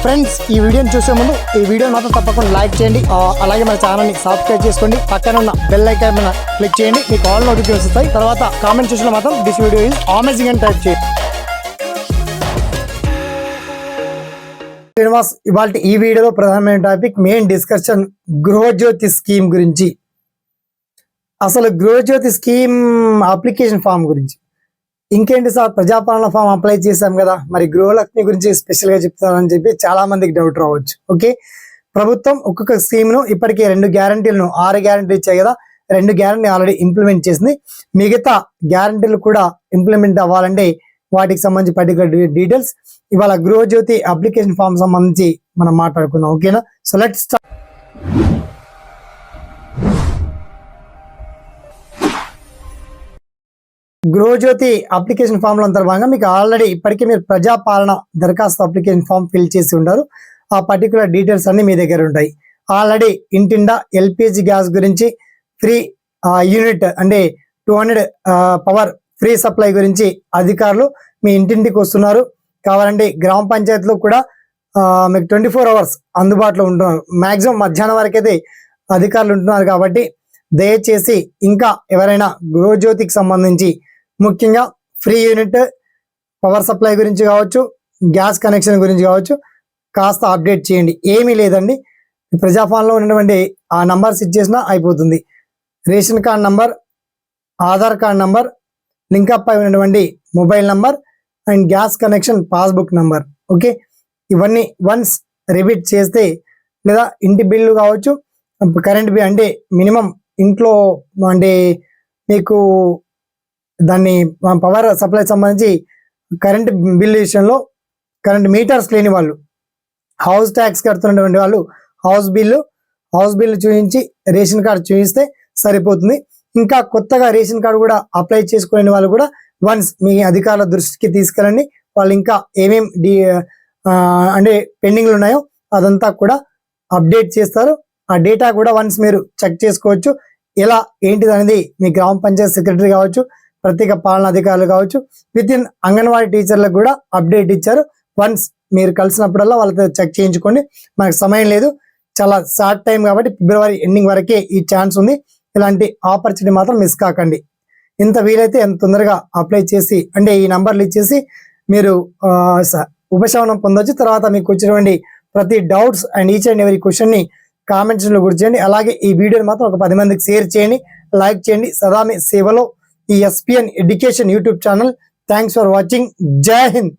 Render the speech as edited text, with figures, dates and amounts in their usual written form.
Friends ఈ వీడియోని చూసే ముందు ఈ వీడియోని మాత్రం తప్పకుండా లైక్ చేయండి, అలాగే మన ఛానల్ని సబ్స్క్రైబ్ చేసుకోండి, పక్కన ఉన్న బెల్ ఐకాన్ మీద క్లిక్ చేయండి, మీకు ఆల్ నోటిఫికేషన్స్ వస్తాయి. తర్వాత కామెంట్ సెక్షన్లో మాత్రం దిస్ వీడియో ఈజ్ అమేజింగ్ అని టైప్ చేయండి. శ్రీనివాస్, ఇవాళ ఈ వీడియోలో ప్రధానమైన topic main discussion Gruhajyothi scheme గురించి. అసలు గృహజ్యోతి స్కీమ్ అప్లికేషన్ ఫామ్ గురించి. ఇంకేంటి సార్, ప్రజాపాలన ఫామ్ అప్లై చేశాం కదా, మరి గృహలక్ష్మి గురించి స్పెషల్గా చెప్తారని చెప్పి చాలా మందికి డౌట్ రావచ్చు. ఓకే, ప్రభుత్వం ఒక్కొక్క స్కీమ్ను ఇప్పటికే 2 గ్యారంటీలను 6 గ్యారంటీలు ఇచ్చాయి కదా, 2 గ్యారంటీ ఆల్రెడీ ఇంప్లిమెంట్ చేసింది. మిగతా గ్యారంటీలు కూడా ఇంప్లిమెంట్ అవ్వాలంటే వాటికి సంబంధించి పర్టికులర్ డీటెయిల్స్ ఇవాళ గృహజ్యోతి అప్లికేషన్ ఫామ్ సంబంధించి మనం మాట్లాడుకుందాం. ఓకేనా, so let's start. Gruhajyothi application form లో భాగంగా మీకు ఆల్రెడీ ఇప్పటికే మీరు ప్రజాపాలన దరఖాస్తు అప్లికేషన్ ఫామ్ ఫిల్ చేసి ఉంటారు. ఆ పర్టికులర్ డీటెయిల్స్ అన్ని మీ దగ్గర ఉంటాయి. ఆల్రెడీ ఇంటిండా ఎల్పిజి గ్యాస్ గురించి ఫ్రీ యూనిట్ అంటే 200 పవర్ ఫ్రీ సప్లై గురించి అధికారులు మీ ఇంటింటికి వస్తున్నారు. కావాలంటే గ్రామ పంచాయతీలో కూడా మీకు 24 అవర్స్ అందుబాటులో ఉంటున్నారు. మాక్సిమం మధ్యాహ్నం వరకు అయితే అధికారులు ఉంటున్నారు. కాబట్టి దయచేసి ఇంకా ఎవరైనా గృహజ్యోతికి సంబంధించి ముఖ్యంగా ఫ్రీ యూనిట్ పవర్ సప్లై గురించి కావచ్చు, గ్యాస్ కనెక్షన్ గురించి కావచ్చు, కాస్త అప్డేట్ చేయండి. ఏమీ లేదండి, ప్రజాపాలనలో ఉన్నటువంటి ఆ నంబర్స్ ఇచ్చేసినా అయిపోతుంది. Ration card number, Aadhaar card number, link up అయి ఉన్నటువంటి mobile number and gas connection passbook number. Okay, ఇవన్నీ వన్స్ రిపీట్ చేస్తే, లేదా ఇంటి బిల్లు కావచ్చు, కరెంట్ బిల్ అంటే మినిమం ఇంట్లో అంటే మీకు దాన్ని పవర్ సప్లై సంబంధించి కరెంట్ బిల్ విషయంలో కరెంట్ మీటర్స్ లేని వాళ్ళు, హౌస్ ట్యాక్స్ కడుతున్నటువంటి వాళ్ళు హౌస్ బిల్లు చూపించి రేషన్ కార్డు చూపిస్తే సరిపోతుంది. ఇంకా కొత్తగా రేషన్ కార్డు కూడా అప్లై చేసుకునే వాళ్ళు కూడా వన్స్ మీ అధికారుల దృష్టికి తీసుకెళ్ళండి. వాళ్ళు ఇంకా ఏమేమి అంటే పెండింగ్లు ఉన్నాయో అదంతా కూడా అప్డేట్ చేస్తారు. ఆ డేటా కూడా వన్స్ మీరు చెక్ చేసుకోవచ్చు. ఎలా ఏంటిది అనేది మీ గ్రామ పంచాయతీ సెక్రటరీ కావచ్చు, ప్రత్యేక పాలనా అధికారులు కావచ్చు, విత్ ఇన్ అంగన్వాడీ టీచర్లకు కూడా అప్డేట్ ఇచ్చారు. వన్స్ మీరు కలిసినప్పుడల్లా వాళ్ళతో చెక్ చేయించుకోండి. మనకు సమయం లేదు, చాలా షార్ట్ టైం కాబట్టి ఫిబ్రవరి ఎండింగ్ వరకే ఈ ఛాన్స్ ఉంది. ఇలాంటి ఆపర్చునిటీ మాత్రం మిస్ కాకండి. ఎంత వీలైతే ఎంత తొందరగా అప్లై చేసి అంటే ఈ నంబర్లు ఇచ్చేసి మీరు ఉపశమనం పొందొచ్చు. తర్వాత మీకు వచ్చినటువంటి ప్రతి doubts and each and every క్వశ్చన్ని కామెంట్స్ లో గుర్తు చేయండి. అలాగే ఈ వీడియోని మాత్రం ఒక 10 మందికి షేర్ చేయండి, లైక్ చేయండి. సదా మీ సేవలో ఈ SPN education YouTube channel. Thanks for watching. జై హింద్.